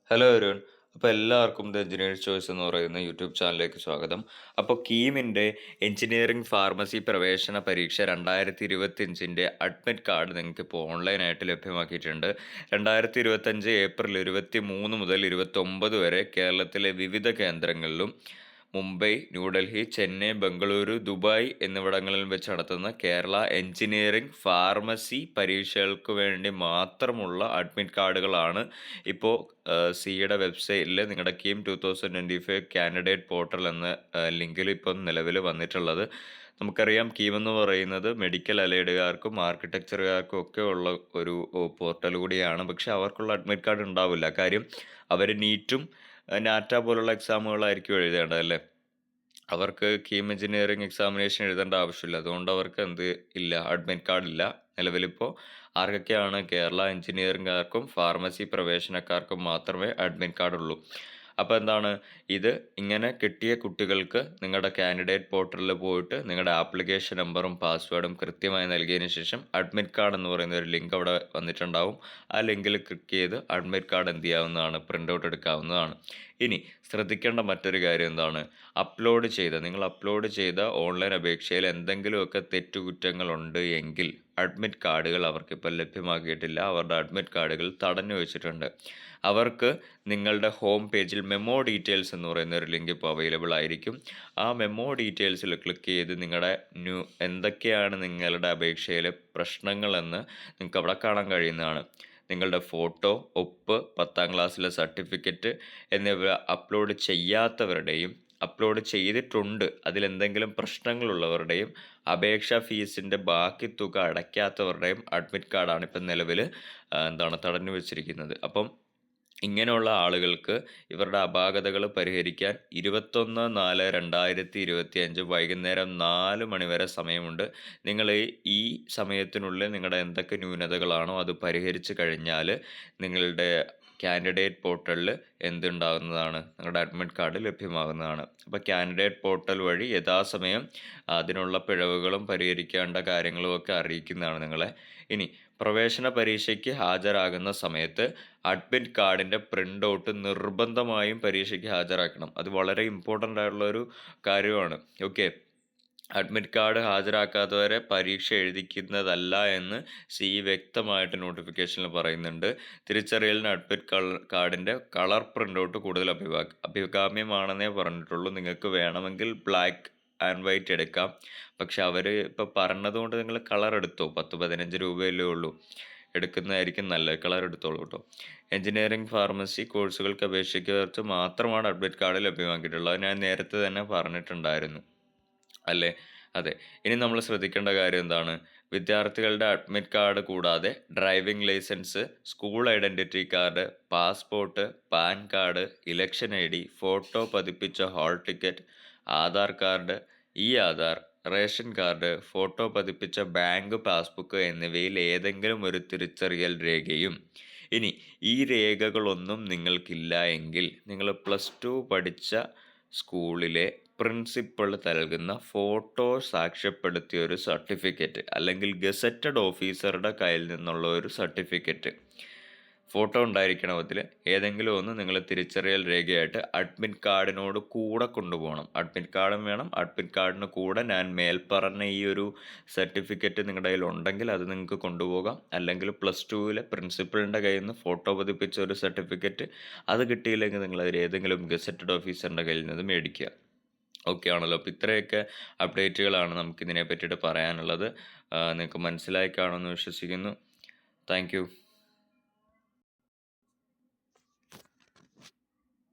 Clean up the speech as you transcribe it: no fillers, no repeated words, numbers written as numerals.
Hello everyone. അപ്പോൾ എല്ലാവർക്കും the engineers choice എന്ന് പറയുന്ന യൂട്യൂബ് ചാനലിലേക്ക് സ്വാഗതം. അപ്പോൾ കീമിൻ്റെ എഞ്ചിനീയറിംഗ് ഫാർമസി പ്രവേശന പരീക്ഷ 2025 അഡ്മിറ്റ് കാർഡ് നിങ്ങൾക്ക് ഇപ്പോൾ ഓൺലൈനായിട്ട് ലഭ്യമാക്കിയിട്ടുണ്ട്. 2025 ഏപ്രിൽ 23 മുതൽ 29 വരെ കേരളത്തിലെ വിവിധ കേന്ദ്രങ്ങളിലും മുംബൈ, ന്യൂഡൽഹി, ചെന്നൈ, ബംഗളൂരു, ദുബായ് എന്നിവിടങ്ങളിൽ വെച്ച് നടത്തുന്ന കേരള എഞ്ചിനീയറിംഗ് ഫാർമസി പരീക്ഷകൾക്ക് വേണ്ടി മാത്രമുള്ള അഡ്മിറ്റ് കാർഡുകളാണ് ഇപ്പോൾ സിയുടെ വെബ്സൈറ്റിൽ നിങ്ങളുടെ കീം 2025 കാൻഡിഡേറ്റ് പോർട്ടൽ എന്ന ലിങ്കിൽ ഇപ്പം നിലവിൽ വന്നിട്ടുള്ളത്. നമുക്കറിയാം കീം എന്ന് പറയുന്നത് മെഡിക്കൽ അലൈഡുകാർക്കും ആർക്കിടെക്ചറുകാർക്കും ഒക്കെ ഉള്ള ഒരു പോർട്ടൽ കൂടിയാണ്. പക്ഷെ അവർക്കുള്ള അഡ്മിറ്റ് കാർഡ് ഉണ്ടാവില്ല. കാര്യം അവർ നീറ്റും നാറ്റ പോലുള്ള എക്സാമുകളായിരിക്കും എഴുതേണ്ടത് അല്ലേ. അവർക്ക് കീം എഞ്ചിനീയറിംഗ് എക്സാമിനേഷൻ എഴുതേണ്ട ആവശ്യമില്ല. അതുകൊണ്ട് അവർക്ക് ഇല്ല, അഡ്മിറ്റ് കാർഡ് ഇല്ല. നിലവിലിപ്പോൾ ആർക്കൊക്കെയാണ് കേരള എഞ്ചിനീയറിംഗുകാർക്കും ഫാർമസി പ്രവേശനക്കാർക്കും മാത്രമേ അഡ്മിറ്റ് കാർഡ് ഉള്ളൂ. അപ്പോൾ എന്താണ് ഇത്, ഇങ്ങനെ കിട്ടിയ കുട്ടികൾക്ക് നിങ്ങളുടെ കാൻഡിഡേറ്റ് പോർട്ടലിൽ പോയിട്ട് നിങ്ങളുടെ ആപ്ലിക്കേഷൻ നമ്പറും പാസ്വേഡും കൃത്യമായി നൽകിയതിന് ശേഷം അഡ്മിറ്റ് കാർഡ് എന്ന് പറയുന്ന ഒരു ലിങ്ക് അവിടെ വന്നിട്ടുണ്ടാവും. ആ ലിങ്കിൽ ക്ലിക്ക് ചെയ്ത് അഡ്മിറ്റ് കാർഡ് എന്ത് ചെയ്യാവുന്നതാണ്, പ്രിൻ്റ് ഔട്ട് എടുക്കാവുന്നതാണ്. ഇനി ശ്രദ്ധിക്കേണ്ട മറ്റൊരു കാര്യം എന്താണ്, നിങ്ങൾ അപ്ലോഡ് ചെയ്ത ഓൺലൈൻ അപേക്ഷയിൽ എന്തെങ്കിലുമൊക്കെ തെറ്റുകുറ്റങ്ങളുണ്ട് എങ്കിൽ അഡ്മിറ്റ് കാർഡുകൾ അവർക്കിപ്പോൾ ലഭ്യമാക്കിയിട്ടില്ല. അവരുടെ അഡ്മിറ്റ് കാർഡുകൾ തടഞ്ഞു വെച്ചിട്ടുണ്ട്. അവർക്ക് നിങ്ങളുടെ ഹോം പേജിൽ മെമ്മോ ഡീറ്റെയിൽസ് എന്ന് പറയുന്ന ഒരു ലിങ്ക് ഇപ്പോൾ അവൈലബിൾ ആയിരിക്കും. ആ മെമ്മോ ഡീറ്റെയിൽസിൽ ക്ലിക്ക് ചെയ്ത് നിങ്ങളുടെ എന്തൊക്കെയാണ് നിങ്ങളുടെ അപേക്ഷയിലെ പ്രശ്നങ്ങളെന്ന് നിങ്ങൾക്ക് അവിടെ കാണാൻ കഴിയുന്നതാണ്. നിങ്ങളുടെ ഫോട്ടോ, ഒപ്പ്, 10ാം ക്ലാസ്സിലെ സർട്ടിഫിക്കറ്റ് എന്നിവ അപ്ലോഡ് ചെയ്യാത്തവരുടെയും അപ്ലോഡ് ചെയ്തിട്ടുണ്ട് അതിലെന്തെങ്കിലും പ്രശ്നങ്ങളുള്ളവരുടെയും അപേക്ഷാ ഫീസിൻ്റെ ബാക്കി തുക അടയ്ക്കാത്തവരുടെയും അഡ്മിറ്റ് കാർഡാണ് ഇപ്പം നിലവിൽ തടഞ്ഞു വെച്ചിരിക്കുന്നത്. അപ്പം ഇങ്ങനെയുള്ള ആളുകൾക്ക് ഇവരുടെ അപാകതകൾ പരിഹരിക്കാൻ 21/4/2025 വൈകുന്നേരം 4 മണി വരെ സമയമുണ്ട്. നിങ്ങൾ ഈ സമയത്തിനുള്ളിൽ നിങ്ങളുടെ എന്തൊക്കെ ന്യൂനതകളാണോ അത് പരിഹരിച്ച് കഴിഞ്ഞാൽ നിങ്ങളുടെ കാൻഡിഡേറ്റ് പോർട്ടലിൽ എന്തുണ്ടാകുന്നതാണ്, നിങ്ങളുടെ അഡ്മിറ്റ് കാർഡ് ലഭ്യമാകുന്നതാണ്. അപ്പോൾ കാൻഡിഡേറ്റ് പോർട്ടൽ വഴി യഥാസമയം അതിനുള്ള പിഴവുകളും പരിഹരിക്കേണ്ട കാര്യങ്ങളുമൊക്കെ അറിയിക്കുന്നതാണ് നിങ്ങളെ. ഇനി പ്രവേശന പരീക്ഷയ്ക്ക് ഹാജരാകുന്ന സമയത്ത് അഡ്മിറ്റ് കാർഡിൻ്റെ പ്രിൻ്റ് ഔട്ട് നിർബന്ധമായും പരീക്ഷയ്ക്ക് ഹാജരാക്കണം. അത് വളരെ ഇമ്പോർട്ടൻ്റ് ആയിട്ടുള്ളൊരു കാര്യമാണ്. ഓക്കെ, അഡ്മിറ്റ് കാർഡ് ഹാജരാക്കാത്തവരെ പരീക്ഷ എഴുതിക്കുന്നതല്ല എന്ന് വ്യക്തമായിട്ട് നോട്ടിഫിക്കേഷനിൽ പറയുന്നുണ്ട്. തിരിച്ചറിയലിന് അഡ്മിറ്റ് കാർഡിൻ്റെ കളർ പ്രിൻ്റ് ഔട്ട് കൂടുതൽ അഭികാമ്യമാണെന്നേ പറഞ്ഞിട്ടുള്ളൂ. നിങ്ങൾക്ക് വേണമെങ്കിൽ ബ്ലാക്ക് ആൻഡ് വൈറ്റ് എടുക്കാം. പക്ഷെ അവർ ഇപ്പോൾ പറഞ്ഞതുകൊണ്ട് നിങ്ങൾ കളർ എടുത്തോ, 10-15 രൂപയല്ലേ ഉള്ളൂ. എടുക്കുന്നതായിരിക്കും നല്ലത്, കളർ എടുത്തോളൂ കേട്ടോ. എഞ്ചിനീയറിംഗ് ഫാർമസി കോഴ്സുകൾക്ക് അപേക്ഷിക്കുന്നവർക്ക് മാത്രമാണ് അഡ്മിറ്റ് കാർഡ് ലഭ്യമാക്കിയിട്ടുള്ളത്. ഞാൻ നേരത്തെ തന്നെ പറഞ്ഞിട്ടുണ്ടായിരുന്നു അല്ലേ. അതെ. ഇനി നമ്മൾ ശ്രദ്ധിക്കേണ്ട കാര്യം എന്താണ്, വിദ്യാർത്ഥികളുടെ അഡ്മിറ്റ് കാർഡ് കൂടാതെ driving licence, school identity card, passport, PAN card, election ID, photo പതിപ്പിച്ച hall ticket, Aadhaar card, Aadhaar, ration card, photo പതിപ്പിച്ച ബാങ്ക് പാസ്ബുക്ക് എന്നിവയിൽ ഏതെങ്കിലും ഒരു തിരിച്ചറിയൽ രേഖയും. ഇനി ഈ രേഖകളൊന്നും നിങ്ങൾക്കില്ല എങ്കിൽ നിങ്ങൾ +2 പഠിച്ച സ്കൂളിലെ പ്രിൻസിപ്പൾ നൽകുന്ന ഫോട്ടോ സാക്ഷ്യപ്പെടുത്തിയ ഒരു സർട്ടിഫിക്കറ്റ് അല്ലെങ്കിൽ ഗസറ്റഡ് ഓഫീസറുടെ കയ്യിൽ നിന്നുള്ള ഒരു സർട്ടിഫിക്കറ്റ്, ഫോട്ടോ ഉണ്ടായിരിക്കണം. അതിൽ ഏതെങ്കിലും ഒന്ന് നിങ്ങൾ തിരിച്ചറിയൽ രേഖയായിട്ട് അഡ്മിറ്റ് കാർഡിനോട് കൂടെ കൊണ്ടുപോകണം. അഡ്മിറ്റ് കാർഡും വേണം. അഡ്മിറ്റ് കാർഡിന് കൂടെ ഞാൻ മേൽപ്പറഞ്ഞ ഈ ഒരു സർട്ടിഫിക്കറ്റ് നിങ്ങളുടെ കയ്യിൽ ഉണ്ടെങ്കിൽ അത് നിങ്ങൾക്ക് കൊണ്ടുപോകാം. അല്ലെങ്കിൽ +2 പ്രിൻസിപ്പളിൻ്റെ കയ്യിൽ നിന്ന് ഫോട്ടോ പതിപ്പിച്ച ഒരു സർട്ടിഫിക്കറ്റ്, അത് കിട്ടിയില്ലെങ്കിൽ നിങ്ങൾ അതിൽ ഏതെങ്കിലും ഗസറ്റഡ് ഓഫീസറിൻ്റെ കയ്യിൽ നിന്ന് മേടിക്കുക. ഓക്കെ ആണല്ലോ. അപ്പോൾ ഇത്രയൊക്കെ അപ്ഡേറ്റുകളാണ് നമുക്കിതിനെ പറ്റിയിട്ട് പറയാനുള്ളത്. നിങ്ങൾക്ക് മനസ്സിലായി കാണുമെന്ന് വിശ്വസിക്കുന്നു. Thank you.